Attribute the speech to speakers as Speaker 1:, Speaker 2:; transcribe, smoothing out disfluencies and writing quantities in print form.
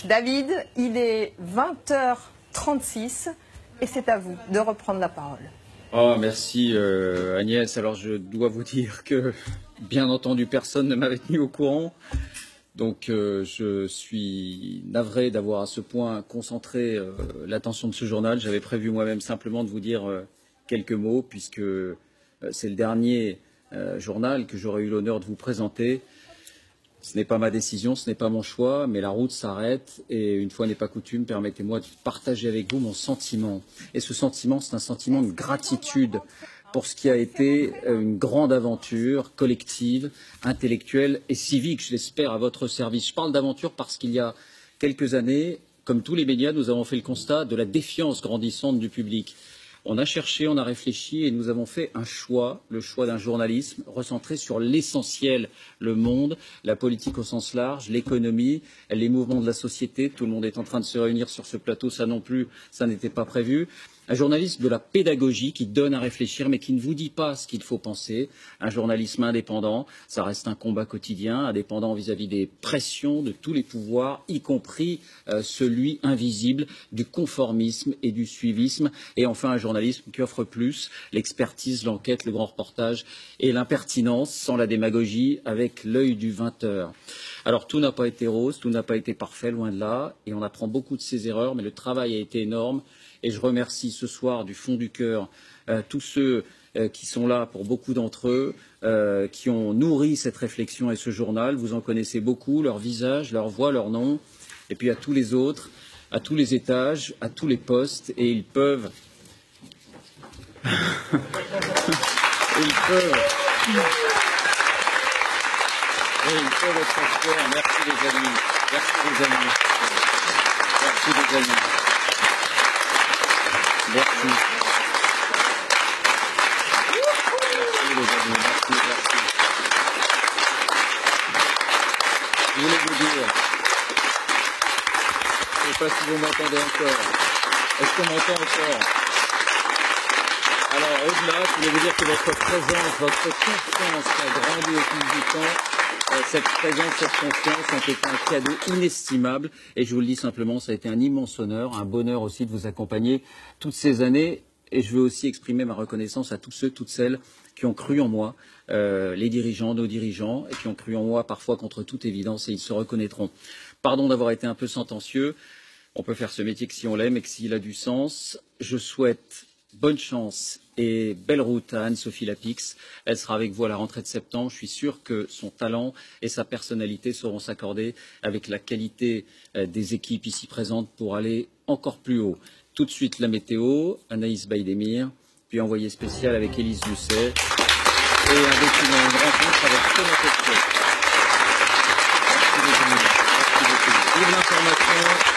Speaker 1: David, il est 20h36 et c'est à vous de reprendre la parole.
Speaker 2: Oh, merci Agnès. Alors je dois vous dire que, bien entendu, personne ne m'avait tenu au courant. Donc je suis navré d'avoir à ce point concentré l'attention de ce journal. J'avais prévu moi-même simplement de vous dire quelques mots, puisque c'est le dernier journal que j'aurais eu l'honneur de vous présenter. Ce n'est pas ma décision, ce n'est pas mon choix, mais la route s'arrête et une fois n'est pas coutume, permettez-moi de partager avec vous mon sentiment. Et ce sentiment, c'est un sentiment de gratitude pour ce qui a été une grande aventure collective, intellectuelle et civique, je l'espère, à votre service. Je parle d'aventure parce qu'il y a quelques années, comme tous les médias, nous avons fait le constat de la défiance grandissante du public. On a cherché, on a réfléchi et nous avons fait un choix, le choix d'un journalisme recentré sur l'essentiel, le monde, la politique au sens large, l'économie, les mouvements de la société. Tout le monde est en train de se réunir sur ce plateau, ça non plus, ça n'était pas prévu. Un journalisme de la pédagogie qui donne à réfléchir mais qui ne vous dit pas ce qu'il faut penser. Un journalisme indépendant, ça reste un combat quotidien, indépendant vis-à-vis des pressions de tous les pouvoirs, y compris celui invisible du conformisme et du suivisme. Et enfin un journalisme qui offre plus, l'expertise, l'enquête, le grand reportage et l'impertinence sans la démagogie avec l'œil du 20h. Alors tout n'a pas été rose, tout n'a pas été parfait, loin de là, et on apprend beaucoup de ses erreurs, mais le travail a été énorme. Et je remercie ce soir du fond du cœur tous ceux qui sont là, pour beaucoup d'entre eux, qui ont nourri cette réflexion et ce journal. Vous en connaissez beaucoup, leur visage, leur voix, leur nom. Et puis à tous les autres, à tous les étages, à tous les postes. Et ils peuvent... ils peuvent être fiers. Merci les amis. Merci les amis. Merci les amis. Merci. Merci les amis, merci. Je voulais vous dire, je ne sais pas si vous m'entendez encore. Est-ce qu'on m'entend encore? Alors au-delà, je voulais vous dire que votre présence, votre confiance a grandi au fil du temps. Cette présence, cette confiance ont été un cadeau inestimable et je vous le dis simplement, ça a été un immense honneur, un bonheur aussi de vous accompagner toutes ces années et je veux aussi exprimer ma reconnaissance à tous ceux, toutes celles qui ont cru en moi, les dirigeants, nos dirigeants, et qui ont cru en moi parfois contre toute évidence et ils se reconnaîtront. Pardon d'avoir été un peu sentencieux, on peut faire ce métier que si on l'aime et que s'il a du sens. Je souhaite bonne chance et belle route à Anne-Sophie Lapix. Elle sera avec vous à la rentrée de septembre. Je suis sûr que son talent et sa personnalité sauront s'accorder avec la qualité des équipes ici présentes pour aller encore plus haut. Tout de suite la météo, Anaïs Baïdemir, puis envoyé spécial avec Élise Lucet et un document, une rencontre avec Thomas Pesquet. Merci beaucoup. Vive l'information.